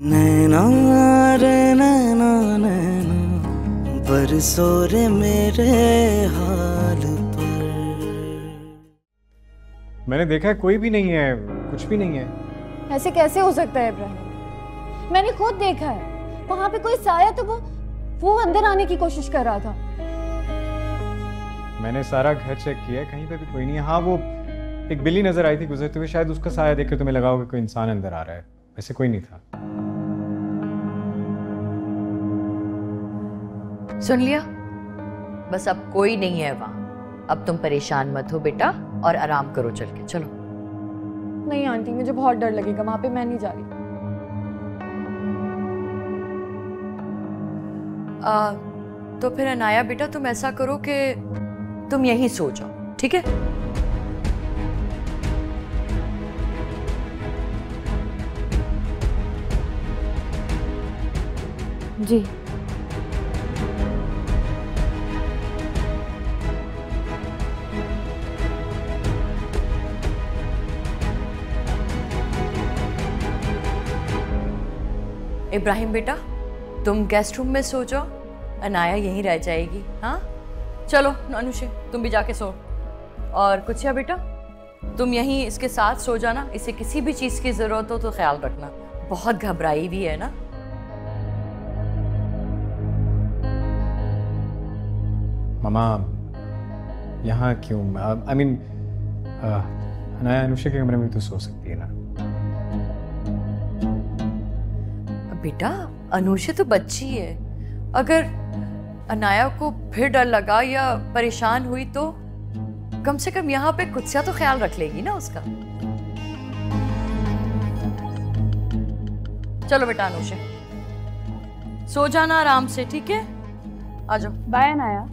नैना रे नैना नैना बरसो रे मेरे हाल पर। मैंने देखा है कोई भी नहीं है, कुछ भी नहीं है। ऐसे कैसे हो सकता है इब्राहिम? मैंने खुद देखा है, वहां पे कोई साया तो वो अंदर आने की कोशिश कर रहा था। मैंने सारा घर चेक किया है, कहीं पे भी कोई नहीं है। हाँ, वो एक बिल्ली नजर आई थी गुजरते हुए, शायद उसका साया देख के तुम्हें लगा होगा कोई इंसान अंदर आ रहा है, वैसे कोई नहीं था। सुन लिया? बस अब कोई नहीं है वहां। अब तुम परेशान मत हो बेटा और आराम करो, चल के चलो। नहीं आंटी, मुझे बहुत डर लगेगा वहां पे, मैं नहीं जा रही। तो फिर अनाया बेटा तुम ऐसा करो कि तुम यहीं सो जाओ, ठीक है? जी। इब्राहिम बेटा तुम गेस्ट रूम में सो जाओ, अनाया यहीं रह जाएगी। हाँ चलो अनुषे तुम भी जाके सो। और कुछिया बेटा तुम यहीं इसके साथ सो जाना, इसे किसी भी चीज़ की ज़रूरत हो तो ख्याल रखना, बहुत घबराई भी है ना। मामा यहाँ क्यों? आई मीन अनाया अनुषा के कमरे में तो सो सकती है ना। बेटा अनुषा तो बच्ची है, अगर अनाया को फिर डर लगा या परेशान हुई तो कम से कम यहाँ पे कुछ सा तो ख्याल रख लेगी ना उसका। चलो बेटा अनुषा सो जाना आराम से, ठीक है? आ जाओ। बाय अनाया।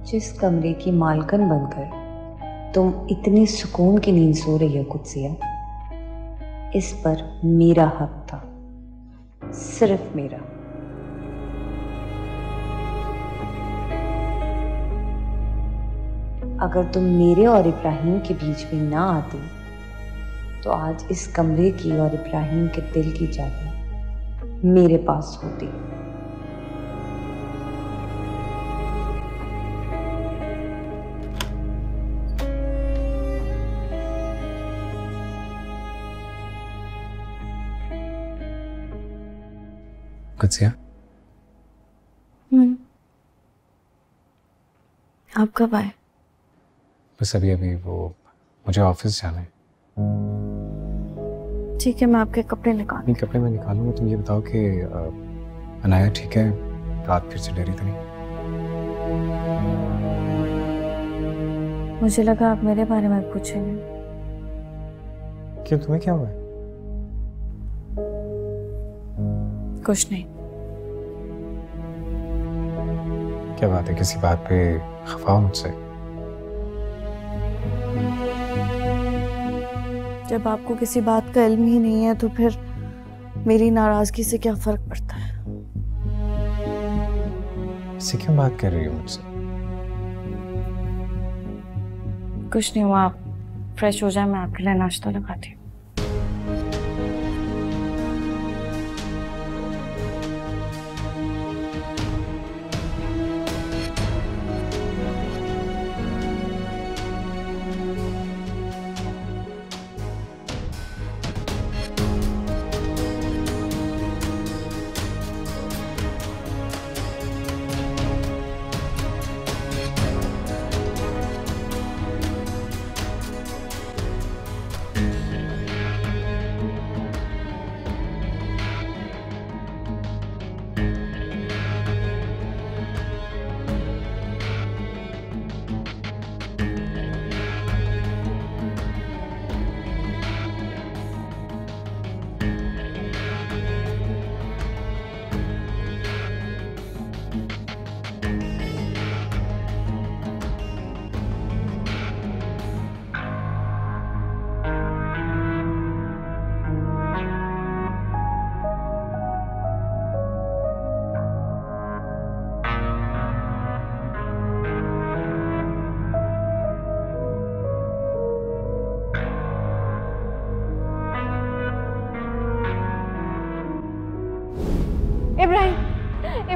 जिस कमरे की मालकन बनकर तुम इतनी सुकून की नींद सो रही हो कुत्सिया, इस पर मेरा हक था, सिर्फ मेरा। अगर तुम मेरे और इब्राहिम के बीच में ना आती तो आज इस कमरे की और इब्राहिम के दिल की चाबी मेरे पास होती। कुत्सिया आप कब आए? बस अभी अभी, वो मुझे ऑफिस जाना है। ठीक है, मैं आपके कपड़े निकाल। नहीं, कपड़े मैं निकालूंगा। तुम ये बताओ कि अनाया ठीक है? रात फिर से डरी तो नहीं? मुझे लगा आप मेरे बारे में पूछेंगे। क्यों, तुम्हें क्या हुआ है? कुछ नहीं। क्या बात है, किसी बात पे खफा हो मुझसे? जब आपको किसी बात का इल्म ही नहीं है तो फिर मेरी नाराजगी से क्या फर्क पड़ता है? इससे क्यों बात कर रही हो मुझसे? कुछ नहीं हुआ, आप फ्रेश हो जाए, मैं आपके लिए नाश्ता लगाती हूँ।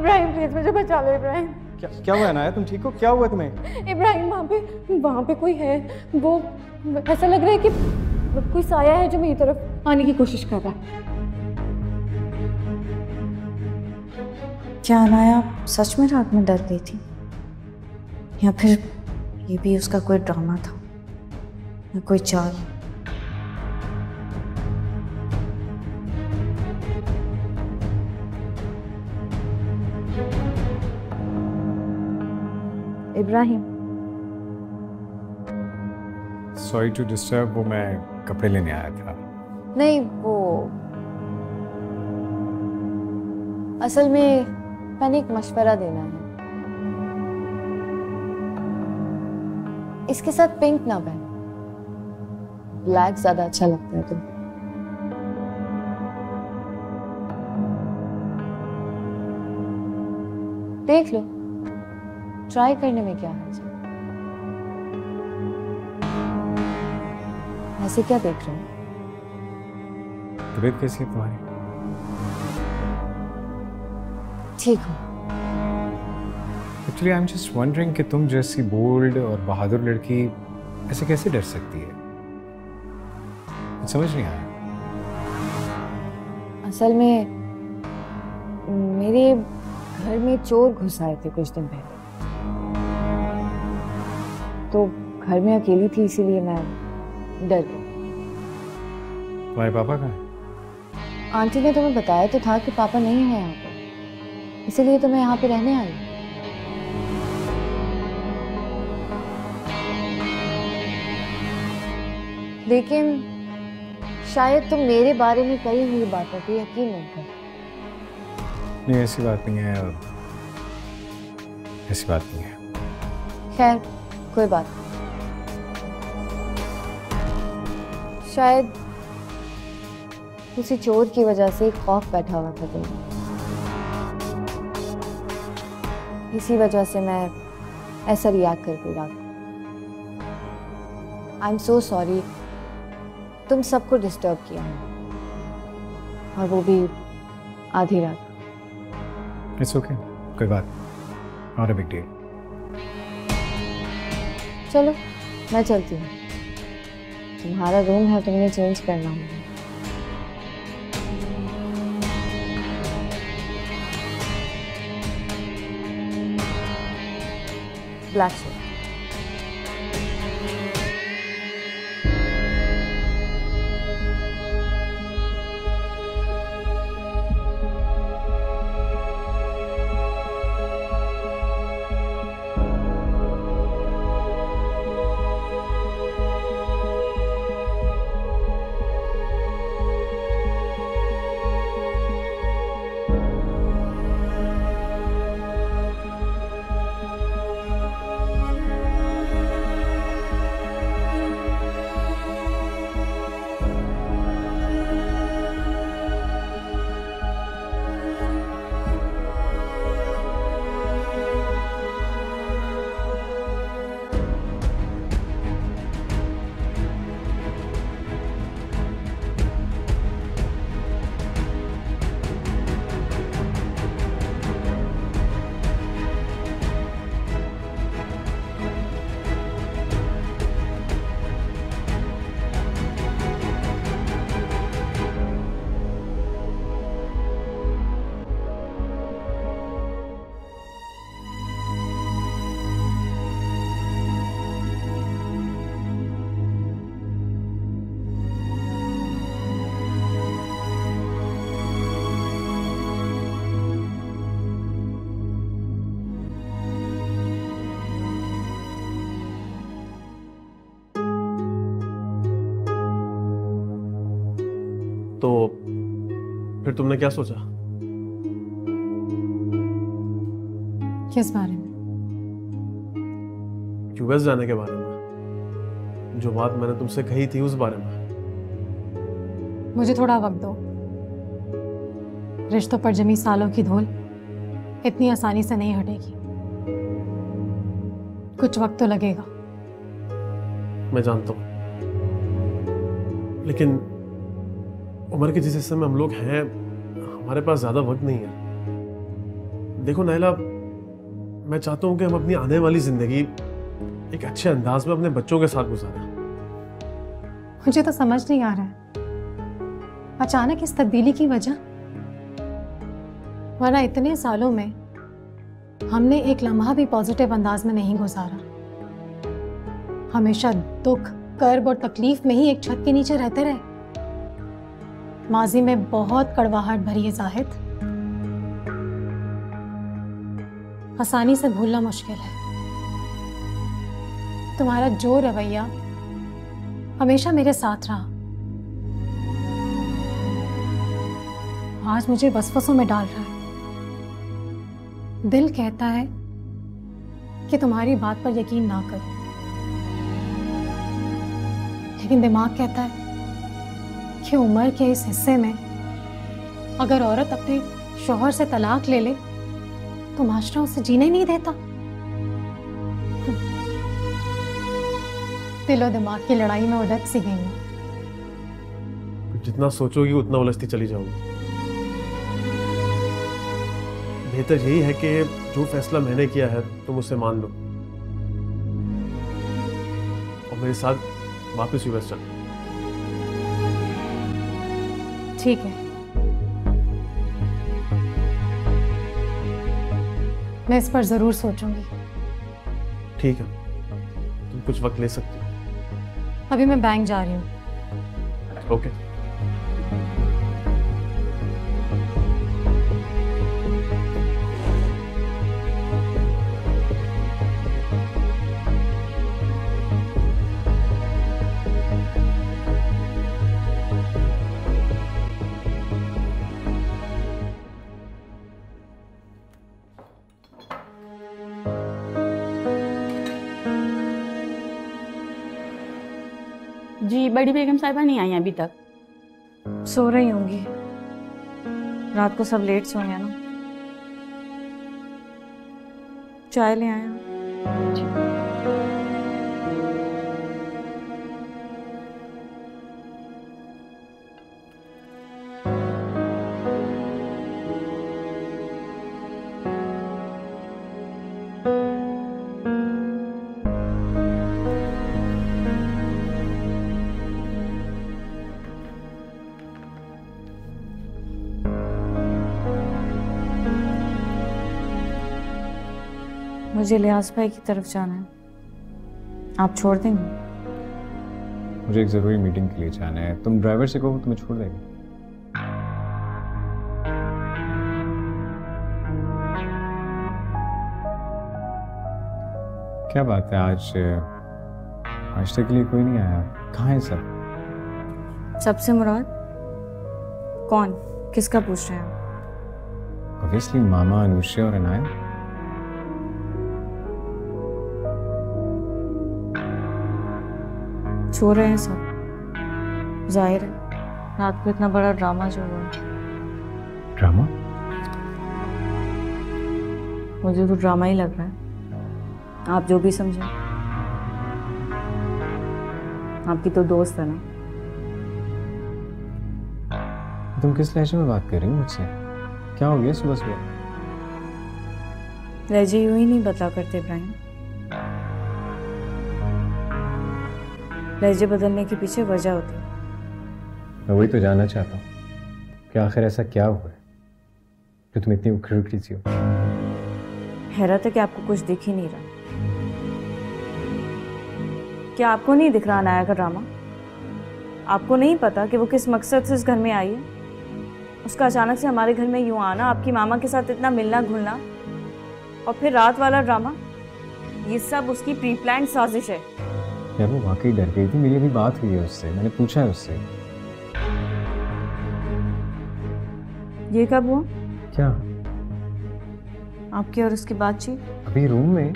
इब्राहिम प्लीज मुझे बचा लो इब्राहिम। क्या हुआ अनाया, तुम ठीक हो? क्या हुआ तुम्हें? इब्राहिम वहाँ पे कोई है, वो ऐसा लग रहा है कि कोई साया है जो मेरी तरफ आने की कोशिश कर रहा है। क्या अनाया सच में रात में डर गई थी, या फिर ये भी उसका कोई ड्रामा था या कोई चाल? इब्राहिम, सॉरी टू डिस्टर्ब, वो मैं कपड़े लेने आया था। नहीं, वो असल में मैंने एक मशवरा देना है। इसके साथ पिंक ना पहन, ब्लैक ज्यादा अच्छा लगता है तुम्हें। देख लो, ट्राई करने में क्या हर्ज है। ऐसे क्या देख रहे हो? तबीयत कैसी है तुम्हारी? ठीक हूँ। Actually I am just wondering कि तुम जैसी बोल्ड और बहादुर लड़की ऐसे कैसे डर सकती है, कुछ समझ नहीं आया। असल में मेरे घर में चोर घुस आए थे कुछ दिन पहले, तो घर में अकेली थी, इसीलिए मैं डर गई। तुम्हारे पापा कहाँ हैं? आंटी ने तुम्हें बताया तो था कि पापा नहीं है यहाँ पे, इसीलिए तो मैं यहाँ पे रहने आई। लेकिन शायद तुम मेरे बारे में कही हुई बातों पे यकीन नहीं करते। नहीं, ऐसी बात नहीं है, ऐसी बात नहीं है। खैर कोई बात नहीं। शायद किसी चोर की वजह से एक खौफ बैठा हुआ था तुम्हें, इसी वजह से मैं ऐसा रिएक्ट कर रहा था। आई एम सो सॉरी, तुम सबको डिस्टर्ब किया है, और वो भी आधी रात। इट्स ओके, कोई बात, नॉट अ बिग डील। चलो मैं चलती हूँ, तुम्हारा रूम है, तुमने चेंज करना होगा। Black shirt. तो फिर तुमने क्या सोचा? किस बारे में? यूएस जाने के बारे में। जो बात मैंने तुमसे कही थी उस बारे में। मुझे थोड़ा वक्त दो। रिश्तों पर जमी सालों की धूल इतनी आसानी से नहीं हटेगी, कुछ वक्त तो लगेगा। मैं जानता हूं, लेकिन उम्र के जिस हिस्से में हम लोग हैं, हमारे पास ज्यादा वक्त नहीं है। देखो नायला, मैं चाहता हूँ कि हम अपनी आने वाली जिंदगी एक अच्छे अंदाज में अपने बच्चों के साथ गुजारें। मुझे तो समझ नहीं आ रहा है अचानक इस तब्दीली की वजह। वरना इतने सालों में हमने एक लम्हा भी पॉजिटिव अंदाज में नहीं गुजारा। हमेशा दुख, कर्ब और तकलीफ में ही एक छत के नीचे रहते रहे। माजी में बहुत कड़वाहट भरी है जाहिद, आसानी से भूलना मुश्किल है। तुम्हारा जो रवैया हमेशा मेरे साथ रहा, आज मुझे वसवसों में डाल रहा है। दिल कहता है कि तुम्हारी बात पर यकीन ना करो, लेकिन दिमाग कहता है कि उम्र के इस हिस्से में अगर औरत अपने शौहर से तलाक ले ले तो माशरा उसे जीने नहीं देता। दिलो दिमाग की लड़ाई में उलझ सी गई हूं। जितना सोचोगी उतना उलझती चली जाओगी। बेहतर यही है कि जो फैसला मैंने किया है तुम उसे मान लो और मेरे साथ वापस यूएस चलो। ठीक है, मैं इस पर जरूर सोचूंगी। ठीक है, तुम कुछ वक्त ले सकती हो। अभी मैं बैंक जा रही हूँ। ओके। जी, बड़ी बेगम साहिबा नहीं आई अभी तक। सो रही होंगी, रात को सब लेट सोए हैं ना। चाय ले आया। मुझे लिहाज भाई की तरफ जाना है, आप छोड़ देंगे? मुझे एक ज़रूरी मीटिंग के लिए जाना है। तुम ड्राइवर से कहो तुम्हें छोड़ देगा। क्या बात है, आज तक के लिए कोई नहीं आया? कहाँ है सब? सबसे मुराद कौन, किसका पूछ रहे हैं? ऑब्वियसली मामा, अनुष्या और अनाया। सो रहे हैं सब, जाहिर है रात को इतना बड़ा ड्रामा जो हुआ। ड्रामा? मुझे तो ड्रामा ही लग रहा है, आप जो भी समझे। आपकी तो दोस्त है ना। तुम किस लहजे में बात कर रही हो मुझसे? क्या हो गया सुबह सुबह? लहजे यूं ही नहीं बता करते इब्राहिम, लहजे बदलने के पीछे वजह होती है। मैं वही तो जानना चाहता हूँ कि आखिर ऐसा क्या हुआ है कि तुम इतनी उखड़ी उखड़ी सी हो। हैरत है कि आपको कुछ दिख ही नहीं रहा। क्या आपको नहीं दिख रहा अनाया का ड्रामा? आपको नहीं पता कि वो किस मकसद से इस घर में आई है? उसका अचानक से हमारे घर में यूं आना, आपकी मामा के साथ इतना मिलना घुलना, और फिर रात वाला ड्रामा, ये सब उसकी प्री प्लान्ड साजिश है। यार वो वाकई डर गई थी। मेरी अभी बात हुई है उससे, मैंने पूछा है उससे। ये कब हुआ? क्या? आपकी और उसकी बातचीत? अभी रूम में।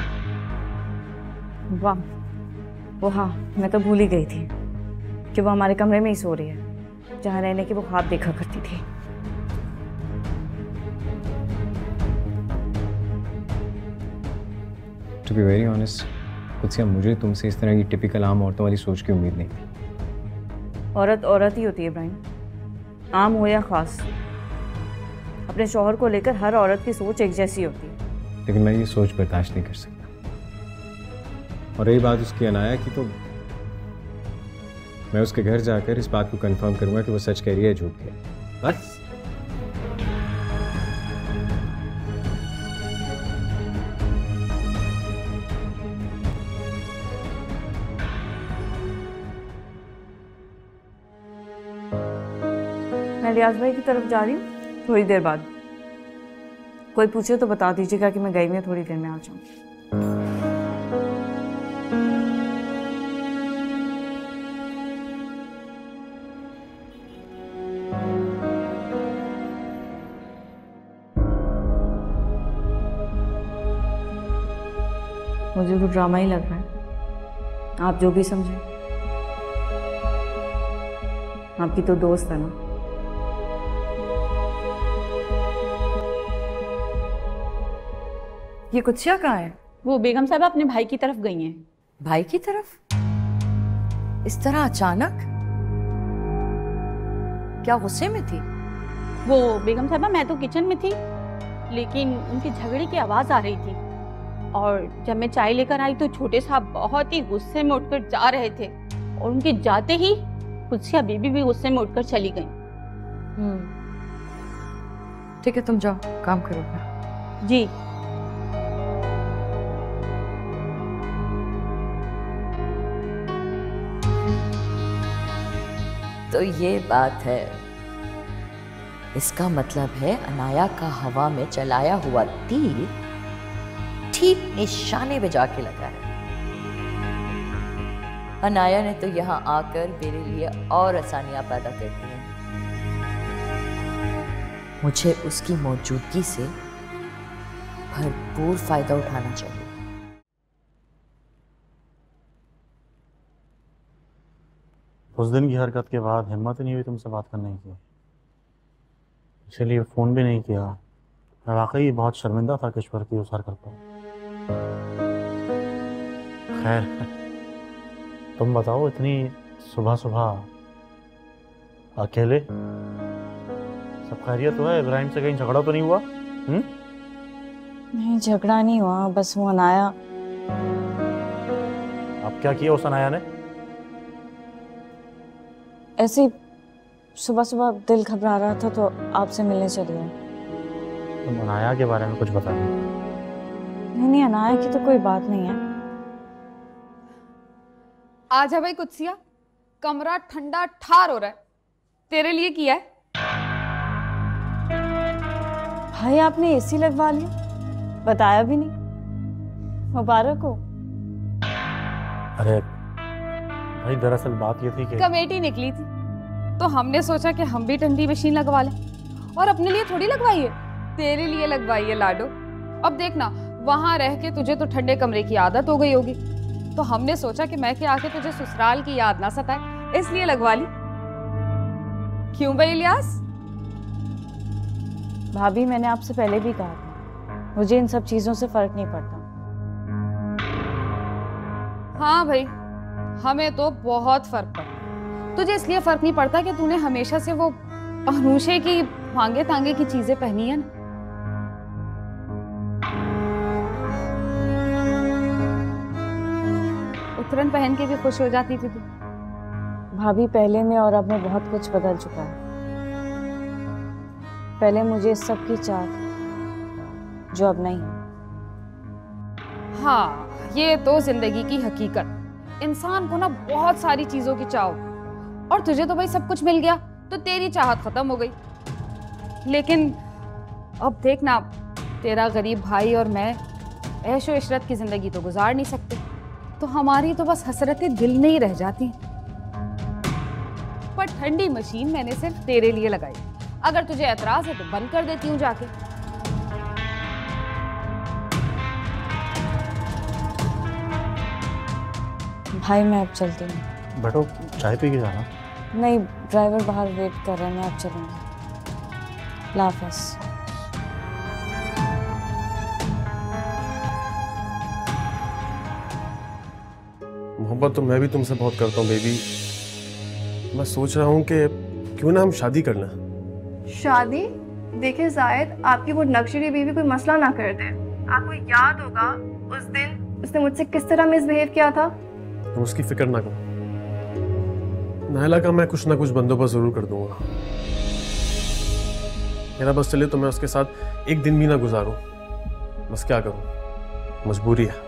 वाह, वो हाँ, मैं तो भूल ही गई थी कि वो हमारे कमरे में ही सो रही है, जहाँ रहने की वो ख्वाब देखा करती थी। टू बी वेरी ऑनेस्ट, कुछ मुझे तुमसे इस तरह की टिपिकल आम औरतों वाली सोच की उम्मीद नहीं थी। औरत औरत ही होती है इब्राहिम, आम हो या खास। अपने शौहर को लेकर हर औरत की सोच एक जैसी होती है। लेकिन मैं ये सोच बर्दाश्त नहीं कर सकता। और रही बात उसकी अनाया की, तो मैं उसके घर जाकर इस बात को कंफर्म करूंगा कि वो सच कह रही है झूठ कह रही है, बस। मैं लियाज भाई की तरफ जा रही हूँ थोड़ी देर बाद। कोई पूछे तो बता दीजिएगा कि मैं गई में थोड़ी देर में आ जाऊँ। मुझे तो ड्रामा ही लग रहा है। आप जो भी समझे, आपकी तो दोस्त है ना। ये कुत्सिया कहाँ है? वो बेगम साहब अपने भाई की तरफ गई हैं। भाई की तरफ? इस तरह अचानक? क्या गुस्से में थी? वो बेगम साहबा, मैं तो किचन में थी, लेकिन उनकी झगड़े की आवाज आ रही थी। और जब मैं चाय लेकर आई तो छोटे साहब बहुत ही गुस्से में उठकर जा रहे थे, और उनके जाते ही कुत्सिया बीबी भी गुस्से में उठकर चली गई। ठीक है, तुम जाओ, काम करो अपना। जी। तो ये बात है। इसका मतलब है अनाया का हवा में चलाया हुआ तीर ठीक निशाने पे जाके लगा है। अनाया ने तो यहाँ आकर मेरे लिए और आसानियां पैदा कर दी हैं। मुझे उसकी मौजूदगी से भरपूर फायदा उठाना चाहिए। उस दिन की हरकत के बाद हिम्मत ही नहीं हुई तुमसे बात करने की, इसलिए फ़ोन भी नहीं किया। मैं वाकई बहुत शर्मिंदा था किश्वर की उस हरकत पर। खैर, तुम बताओ, इतनी सुबह सुबह अकेले? सब खैरियत तो है? इब्राहिम से कहीं झगड़ा तो नहीं हुआ? नहीं, झगड़ा नहीं हुआ, बस वो अनाया। अब क्या किया उस अनाया ने? ऐसे ही सुबह सुबह दिल घबरा रहा था तो आपसे मिलने चली गई। तुम अनाया के बारे में कुछ बताओ। नहीं, अनाया की तो कोई बात नहीं है। आजा भाई कुत्सिया, कमरा ठंडा ठार हो रहा है, तेरे लिए किया है। भाई आपने एसी लगवा लिया, बताया भी नहीं। मुबारक हो। अरे भाई, दरअसल बात ये थी कि कमेटी निकली थी तो हमने सोचा कि हम भी ठंडी मशीन लगवा लें, और अपने लिए थोड़ी लगवाई है, तेरे लिए लगवाई है लाडो। अब देखना, वहां रह के तुझे तो ठंडे कमरे की आदत हो गई होगी, तो हमने सोचा कि मैं के आके तुझे ससुराल की याद ना सताए, इसलिए लगवा ली। क्यों भाई इलियास? भाभी, मैंने आपसे पहले भी कहा था, मुझे इन सब चीजों से फर्क नहीं पड़ता। हाँ भाई, हमें तो बहुत फर्क पड़ता। तुझे इसलिए फर्क नहीं पड़ता कि तूने हमेशा से वो अनूशे की मांगे तांगे की चीजें पहनी है ना। उतरन पहन के भी खुश हो जाती थी तू। भाभी, पहले में और अब में बहुत कुछ बदल चुका है। पहले मुझे इस सब की चाह थी जो अब नहीं है। हाँ, ये तो जिंदगी की हकीकत। इंसान को ना बहुत सारी चीजों की चाह, और तुझे तो भाई सब कुछ मिल गया तो तेरी चाहत खत्म हो गई। लेकिन अब देखना, तेरा गरीब भाई और मैं ऐशो इशरत की जिंदगी तो गुजार नहीं सकते, तो हमारी तो बस हसरतें दिल में ही रह जाती हैं। पर ठंडी मशीन मैंने सिर्फ तेरे लिए लगाई, अगर तुझे एतराज है तो बंद कर देती हूँ जाके। भाई, मैं अब चलती हूँ। बैठो, चाय पी के जाना। नहीं, ड्राइवर बाहर वेट कर रहा है, मैं अब चलूँगी। लाफिज। मोहब्बत तो मैं भी तुमसे बहुत करता हूँ बेबी। मैं सोच रहा हूँ कि क्यों ना हम शादी कर लें। शादी? देखिए जायद, आपकी वो नक्शरी बीवी कोई मसला ना कर दे। आपको याद होगा उस दिन उसने मुझसे किस तरह मिसबिहेव किया था। तुम उसकी फिक्र ना करो, नायला का मैं कुछ ना कुछ बंदोबस्त जरूर कर दूंगा। मेरा बस चले तो मैं उसके साथ एक दिन भी ना गुजारूं, बस क्या करूं, मजबूरी है।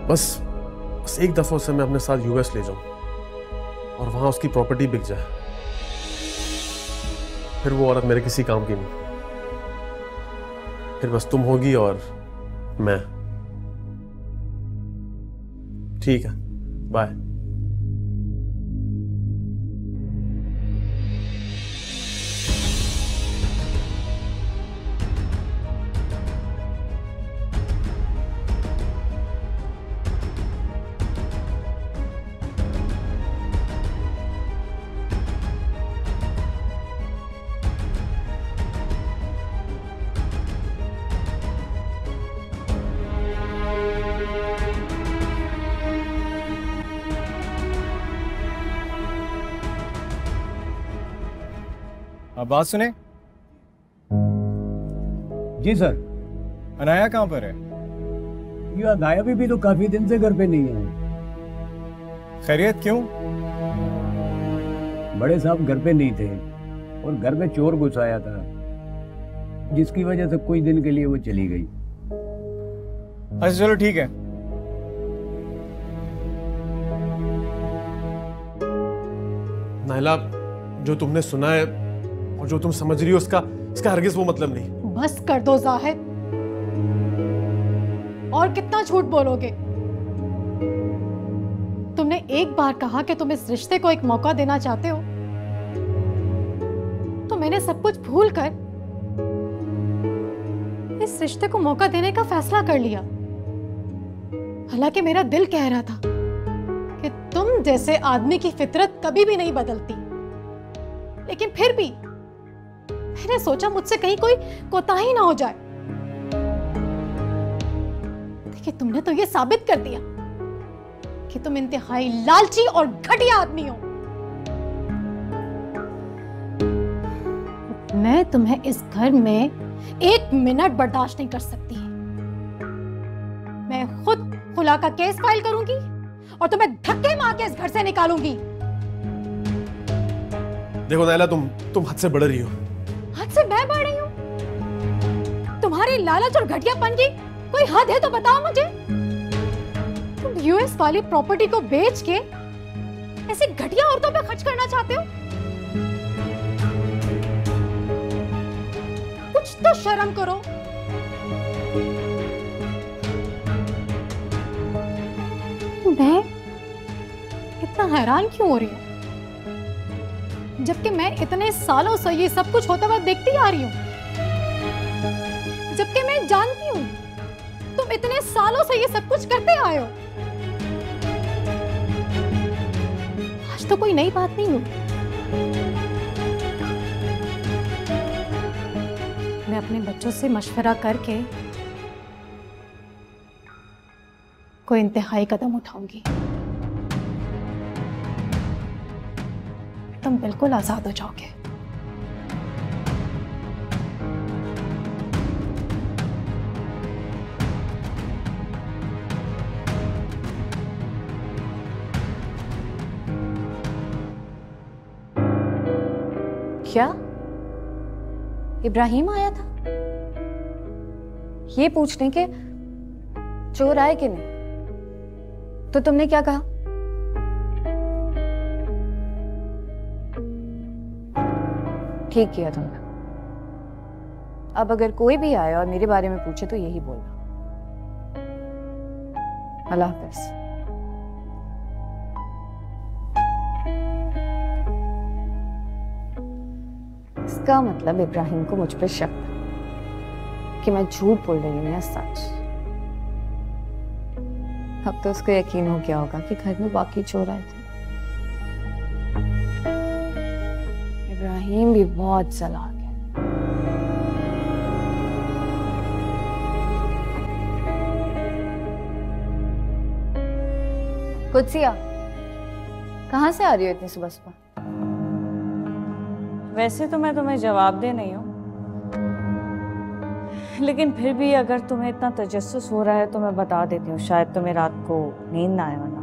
बस एक दफा उसे मैं अपने साथ यूएस ले जाऊं और वहां उसकी प्रॉपर्टी बिक जाए, फिर वो औरत मेरे किसी काम की नहीं। फिर बस तुम होगी और मैं। ठीक है, बाय। अब बात सुने। जी सर। अनाया कहाँ पर है? ये अनाया भी तो काफी दिन से घर पे नहीं है। खैरियत क्यों? बड़े साहब घर पे नहीं थे और घर में चोर घुस आया था, जिसकी वजह से कुछ दिन के लिए वो चली गई। अच्छा चलो ठीक है। नायला, जो तुमने सुना है और जो तुम समझ रही हो इसका हरगिज वो मतलब नहीं। बस कर दो जाहिद, और कितना झूठ बोलोगे? तुमने एक बार कहा कि तुम इस रिश्ते को एक मौका देना चाहते हो, तो मैंने सब कुछ भूल कर इस रिश्ते को मौका देने का फैसला कर लिया। हालांकि मेरा दिल कह रहा था कि तुम जैसे आदमी की फितरत कभी भी नहीं बदलती, लेकिन फिर भी मैंने सोचा मुझसे कहीं कोई कोताही ना हो जाए। देखिए, तुमने तो ये साबित कर दिया कि तुम इंतहाई लालची और घटिया आदमी हो। मैं तुम्हें इस घर में एक मिनट बर्दाश्त नहीं कर सकती। मैं खुद खुला का केस फाइल करूंगी और तुम्हें धक्के मार के इस घर से निकालूंगी। देखो नायला, तुम हद से बढ़ रही हो। हद से मैं बढ़ रही हूँ? तुम्हारी लालच और घटियापन की कोई हद है तो बताओ मुझे। तुम यूएस वाली प्रॉपर्टी को बेच के ऐसी घटिया औरतों पे खर्च करना चाहते हो? कुछ तो शर्म करो। मैं इतना हैरान क्यों हो रही हूँ, जबकि मैं इतने सालों से ये सब कुछ होता हुआ देखती आ रही हूँ, जबकि मैं जानती हूँ तुम इतने सालों से ये सब कुछ करते आए हो। आज तो कोई नई बात नहीं हुई। मैं अपने बच्चों से मशवरा करके कोई इंतहाई कदम उठाऊंगी। तुम बिल्कुल आजाद हो जाओगे। क्या इब्राहिम आया था ये पूछने के चोर आए कि नहीं? तो तुमने क्या कहा? ठीक किया तुमने। अब अगर कोई भी आए और मेरे बारे में पूछे तो यही बोलना। अल्लाह हाफ़िज़। इसका मतलब इब्राहिम को मुझ पर शक था कि मैं झूठ बोल रही हूँ या सच। अब तो उसको यकीन हो गया होगा कि घर में बाकी चोर आए थे। इब्राहिम भी बहुत चालाक है। कुदसिया, कहाँ से आ रही हो इतनी सुबह सुबह? वैसे तो मैं तुम्हें जवाब दे नहीं हूँ, लेकिन फिर भी अगर तुम्हें इतना तजस्सुस हो रहा है तो मैं बता देती हूँ, शायद तुम्हें रात को नींद ना आए। वरना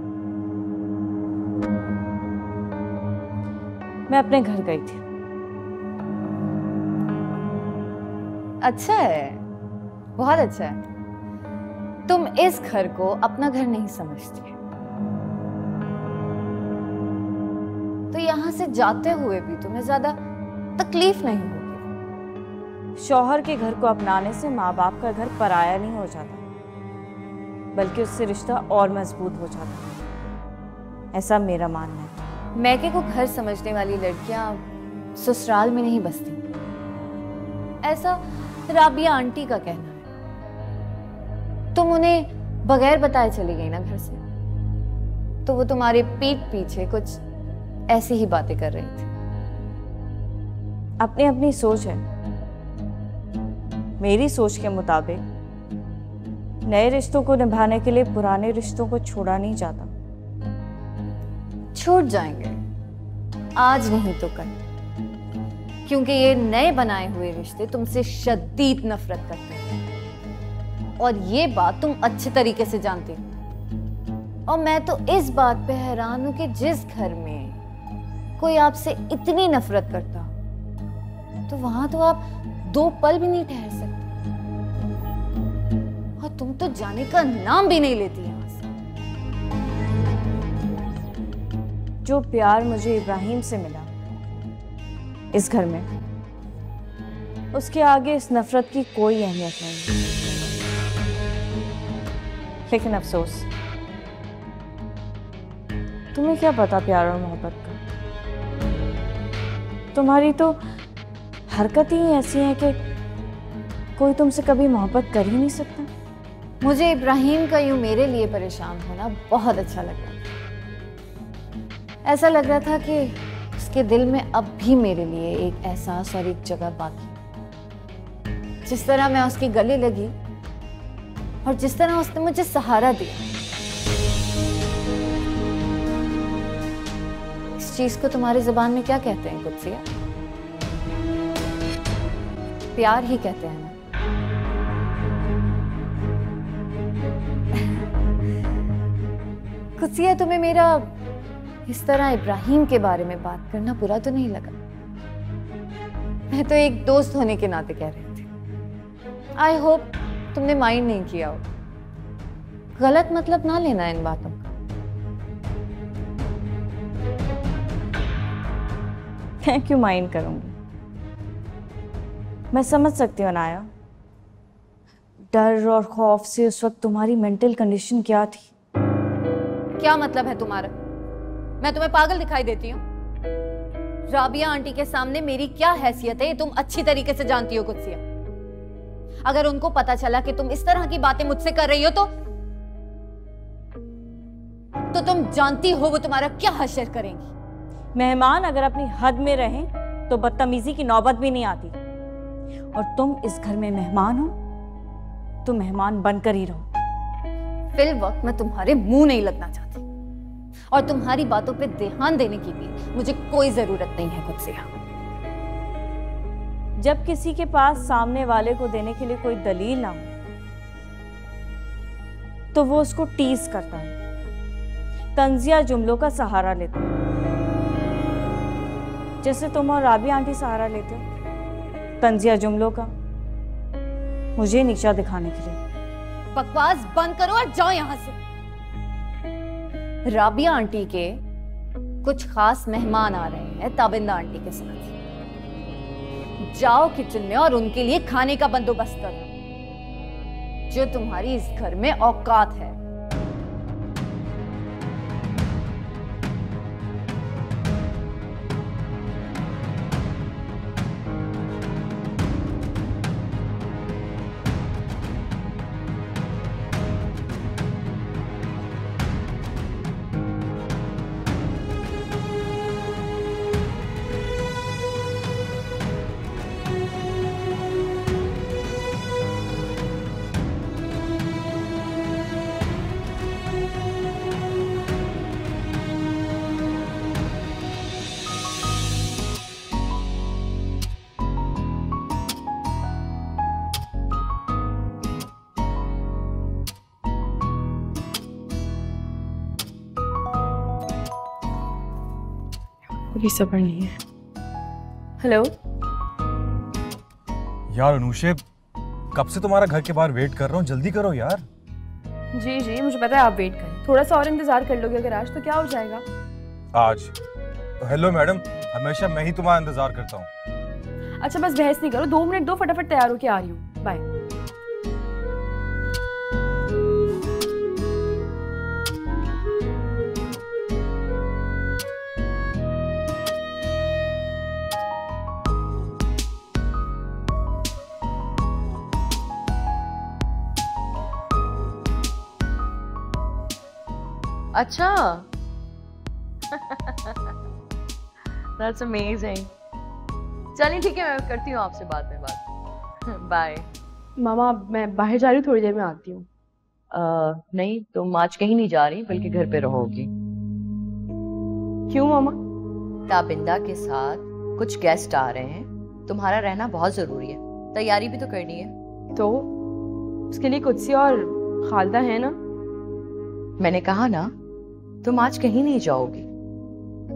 मैं अपने घर गई थी। अच्छा है, बहुत अच्छा है। तुम इस घर को अपना घर नहीं समझती, तो यहाँ से जाते हुए भी तुम्हें ज्यादा तकलीफ नहीं होगी। शौहर के घर को अपनाने से माँ बाप का घर पराया नहीं हो जाता, बल्कि उससे रिश्ता और मजबूत हो जाता, ऐसा मेरा मानना है। मैके को घर समझने वाली लड़कियां ससुराल में नहीं बसती, ऐसा राबिया आंटी का कहना है। तुम उन्हें बगैर बताए चली गई ना घर से, तो वो तुम्हारे पीठ पीछे कुछ ऐसी ही बातें कर रही थी। अपनी अपनी सोच है। मेरी सोच के मुताबिक नए रिश्तों को निभाने के लिए पुराने रिश्तों को छोड़ा नहीं जाता। छूट जाएंगे, आज नहीं तो कल, क्योंकि ये नए बनाए हुए रिश्ते तुमसे शदीद नफरत करते हैं, और ये बात तुम अच्छे तरीके से जानती हो। और मैं तो इस बात पे हैरान हूं कि जिस घर में कोई आपसे इतनी नफरत करता तो वहां तो आप 2 पल भी नहीं ठहर सकते, और तुम तो जाने का नाम भी नहीं लेती यहां से। जो प्यार मुझे इब्राहिम से मिला इस घर में, उसके आगे इस नफरत की कोई अहमियत नहीं। लेकिन अफसोस, तुम्हें क्या पता प्यार और मोहब्बत का। तुम्हारी तो हरकतें ही ऐसी हैं कि कोई तुमसे कभी मोहब्बत कर ही नहीं सकता। मुझे इब्राहिम का यूं मेरे लिए परेशान होना बहुत अच्छा लग रहा था। ऐसा लग रहा था कि उसके दिल में अब भी मेरे लिए एक एहसास और एक जगह बाकी। जिस तरह मैं उसके गले लगी और जिस तरह उसने मुझे सहारा दिया, इस चीज को तुम्हारी जुबान में क्या कहते हैं कुत्सिया? प्यार ही कहते हैं ना। कुत्सिया, तुम्हें मेरा इस तरह इब्राहिम के बारे में बात करना बुरा तो नहीं लगा? मैं तो एक दोस्त होने के नाते कह रही थी। आई होप तुमने माइंड नहीं किया हो। गलत मतलब ना लेना इन बातों का। मैं क्यों माइंड करूंगी? मैं समझ सकती हूँ अनाया, डर और खौफ से उस वक्त तुम्हारी मेंटल कंडीशन क्या थी। क्या मतलब है तुम्हारा? मैं तुम्हें पागल दिखाई देती हूँ? राबिया आंटी के सामने मेरी क्या हैसियत है ये तुम अच्छी तरीके से जानती हो कुत्सिया। अगर उनको पता चला कि तुम इस तरह की बातें मुझसे कर रही हो तो तुम जानती हो वो तुम्हारा क्या हश्र करेंगी। मेहमान अगर अपनी हद में रहें तो बदतमीजी की नौबत भी नहीं आती, और तुम इस घर में मेहमान हो तो मेहमान बनकर ही रहो। फिल वक्त मैं तुम्हारे मुंह नहीं लगना चाहती, और तुम्हारी बातों पे ध्यान देने की भी मुझे कोई जरूरत नहीं है कुत्सिया। जब किसी के पास सामने वाले को देने के लिए कोई दलील ना हो तो वो उसको टीज करता है, तंजिया जुमलों का सहारा लेता है, जैसे तुम और राबिया आंटी सहारा लेते हो तंजिया जुमलों का, मुझे नीचा दिखाने के लिए। बकवास बंद करो और जाओ यहां से। राबिया आंटी के कुछ खास मेहमान आ रहे हैं ताबिंदा आंटी के साथ। जाओ किचन में और उनके लिए खाने का बंदोबस्त करो, जो तुम्हारी इस घर में औकात है। भी सब्र नहीं है। हेलो यार अनुषे, कब से तुम्हारा घर के बाहर वेट कर रहा हूँ, जल्दी करो यार। जी जी मुझे पता है आप वेट करें, थोड़ा सा और इंतजार कर लोगे अगर आज तो क्या हो जाएगा। आज तो हेलो मैडम, हमेशा मैं ही तुम्हारा इंतजार करता हूँ। अच्छा बस बहस नहीं करो, 2 मिनट दो, फटाफट तैयार होके आ रही हूँ, बाय। अच्छा That's amazing. चलिए ठीक है, मैं करती हूँ आपसे बाद में बात। बाय। मामा मैं बाहर जा रही हूँ, थोड़ी देर में आती हूँ। नहीं, तुम आज कहीं नहीं जा रही बल्कि घर पे रहोगी। क्यों मामा? ताबिंदा के साथ कुछ गेस्ट आ रहे हैं, तुम्हारा रहना बहुत जरूरी है, तैयारी भी तो करनी है। तो उसके लिए कुछ सी और खालदा है ना। मैंने कहा ना तुम आज कहीं नहीं जाओगी।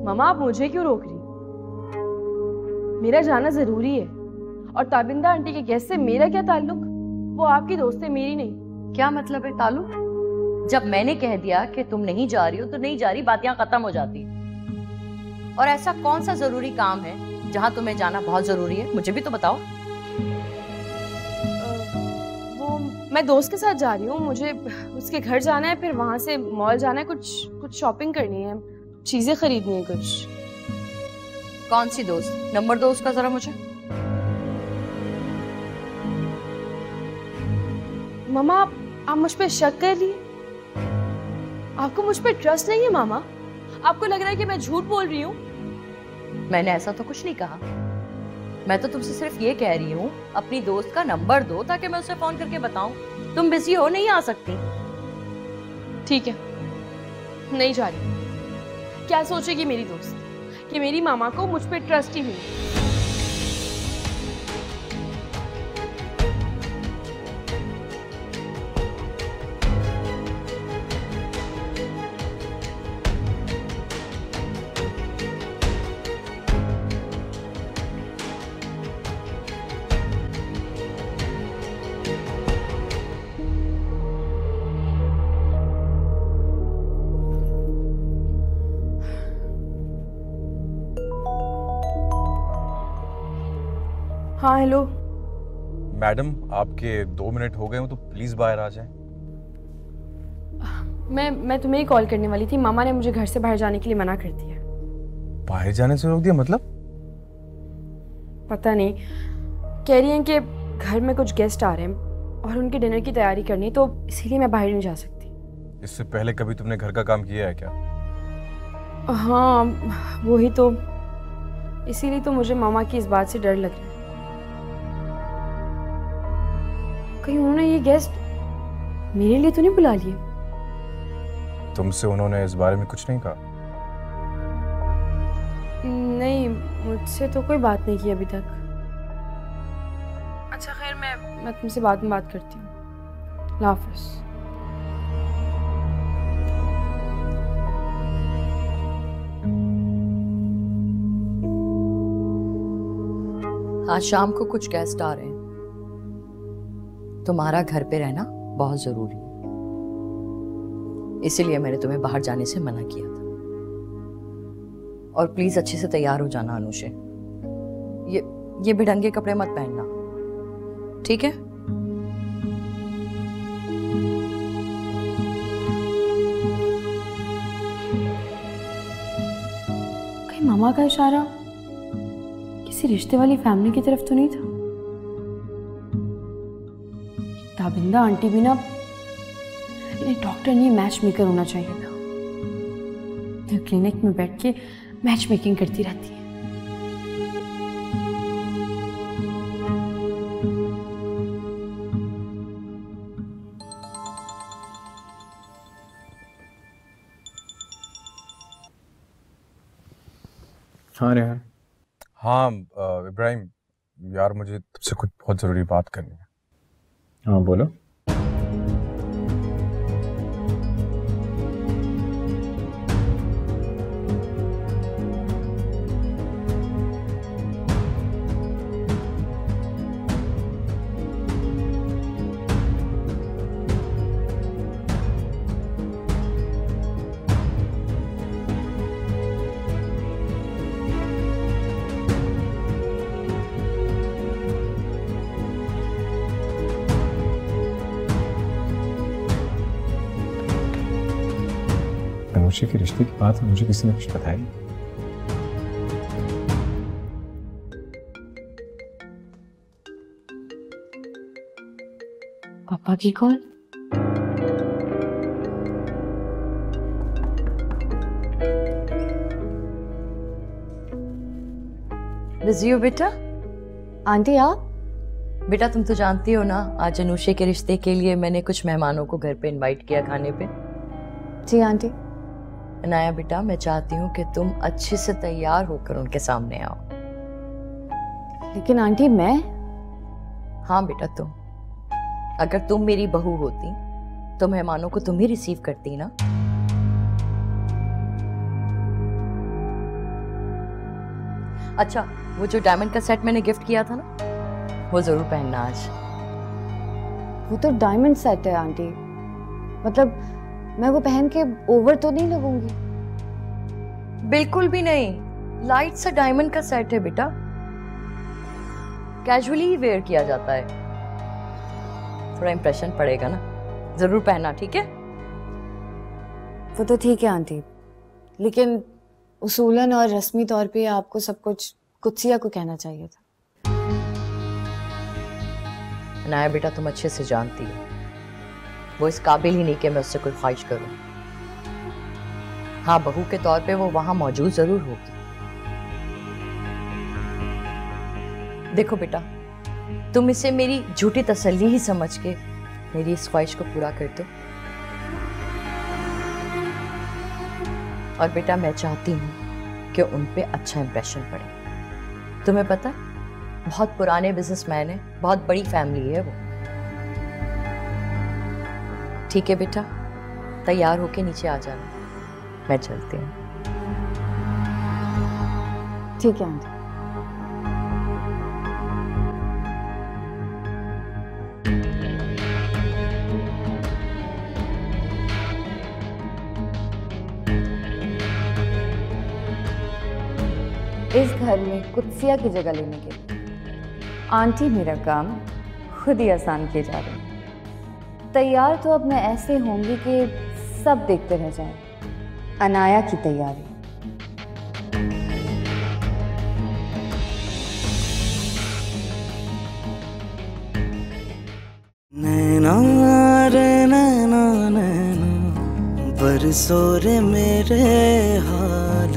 मामा आप मुझे क्यों रोक रही? मेरा जाना जरूरी है, और ताबिंदा आंटी के गेस्ट से मेरा क्या ताल्लुक? वो आपकी दोस्त है, मेरी नहीं। क्या मतलब है ताल्लुक? जब मैंने कह दिया कि तुम नहीं जा रही हो तो नहीं जा रही, बात यहाँ खत्म हो जाती। और ऐसा कौन सा जरूरी काम है जहाँ तुम्हें जाना बहुत जरूरी है, मुझे भी तो बताओ। वो मैं दोस्त के साथ जा रही हूँ, मुझे उसके घर जाना है, फिर वहां से मॉल जाना है, कुछ शॉपिंग करनी है, चीजें खरीदनी है कुछ। कौन सी दोस्त? नंबर दो उसका जरा मुझे। मामा आप मुझ पे शक कर रही है? आपको मुझ पे ट्रस्ट नहीं है मामा? आपको लग रहा है कि मैं झूठ बोल रही हूँ? मैंने ऐसा तो कुछ नहीं कहा, मैं तो तुमसे सिर्फ ये कह रही हूँ अपनी दोस्त का नंबर दो ताकि मैं उसे फोन करके बताऊं। तुम बिजी हो, नहीं आ सकती। ठीक है, नहीं जा रही। क्या सोचेगी मेरी दोस्त कि मेरी मामा को मुझ पे ट्रस्ट ही नहीं। हाँ हेलो मैडम, आपके 2 मिनट हो गए हो तो प्लीज बाहर आ जाएं। मैं तुम्हें ही कॉल करने वाली थी, मामा ने मुझे घर से बाहर जाने के लिए मना कर दिया। बाहर जाने से रोक दिया मतलब? पता नहीं, कह रही हैं कि घर में कुछ गेस्ट आ रहे हैं और उनके डिनर की तैयारी करनी, तो इसीलिए मैं बाहर नहीं जा सकती। इससे पहले कभी तुमने घर का काम किया है क्या? हाँ वही तो, इसीलिए तो मुझे मामा की इस बात से डर लग रहा है। कहीं उन्होंने ये गेस्ट मेरे लिए तो नहीं बुला लिए? तुमसे उन्होंने इस बारे में कुछ नहीं कहा? नहीं, मुझसे तो कोई बात नहीं की अभी तक। अच्छा खैर, मैं तुमसे बाद में बात करती हूँ। अल्लाह हाफ़िज़। आज शाम को कुछ गेस्ट आ रहे हैं, तुम्हारा घर पे रहना बहुत जरूरी है, इसीलिए मैंने तुम्हें बाहर जाने से मना किया था। और प्लीज अच्छे से तैयार हो जाना अनुषे, ये भिड़ंगे कपड़े मत पहनना, ठीक है? कहीं मामा का इशारा किसी रिश्ते वाली फैमिली की तरफ तो नहीं था? ताबिंदा आंटी भी ना, इन्हें डॉक्टर नहीं मैच मेकर होना चाहिए था। ये क्लिनिक में बैठ के मैच मेकिंग करती रहती है। हाँ रेहान। हाँ इब्राहिम यार, मुझे तुझसे कुछ बहुत जरूरी बात करनी है। हाँ बोलो। अनुषा के रिश्ते की बात मुझे किसी ने कुछ बताई? पापा की कॉल? बिजी हो बेटा? आंटी आप? बेटा तुम तो जानती हो ना, आज अनुषा के रिश्ते के लिए मैंने कुछ मेहमानों को घर पे इनवाइट किया खाने पे। जी आंटी। अनाया बेटा, मैं चाहती हूँ कि तुम अच्छे से तैयार होकर उनके सामने आओ। लेकिन आंटी मैं? हाँ बेटा तुम। अगर तुम मेरी बहू होती तो मेहमानों को तुम ही रिसीव करती ना। अच्छा, वो जो डायमंड का सेट मैंने गिफ्ट किया था ना, वो जरूर पहनना आज। वो तो डायमंड सेट है आंटी, मतलब मैं वो पहन के ओवर तो नहीं लगूंगी? बिल्कुल भी नहीं, लाइट सा डायमंड का सेट है बेटा, कैजुअली ही वेयर किया जाता है, थोड़ा इंप्रेशन पड़ेगा ना, जरूर पहनना ठीक है? वो तो ठीक है आंटी, लेकिन उसूलन और रस्मी तौर पे आपको सब कुछ कुत्सिया को कहना चाहिए था। अनाया बेटा, तुम अच्छे से जानती हो वो इस काबिल ही नहीं कि मैं उससे कोई ख्वाहिश करूं। हाँ, बहू के तौर पे वो वहां मौजूद जरूर होगी। देखो बेटा, तुम इसे मेरी झूठी तसल्ली ही समझ के मेरी इस ख्वाहिश को पूरा कर दो। और बेटा, मैं चाहती हूँ कि उन पे अच्छा इंप्रेशन पड़े। तुम्हें पता, बहुत पुराने बिजनेसमैन है, बहुत बड़ी फैमिली है वो। ठीक है बेटा, तैयार होके नीचे आ जाना, मैं चलती हूँ। ठीक है आंटी। इस घर में कुत्सिया की जगह लेने के लिए आंटी मेरा काम खुद ही आसान किए जा रही है। तैयार तो अब मैं ऐसे होंगी कि सब देखते रह जाएं। अनाया की तैयारी। नैना रे नैना नैना बरसो रे मेरे हाल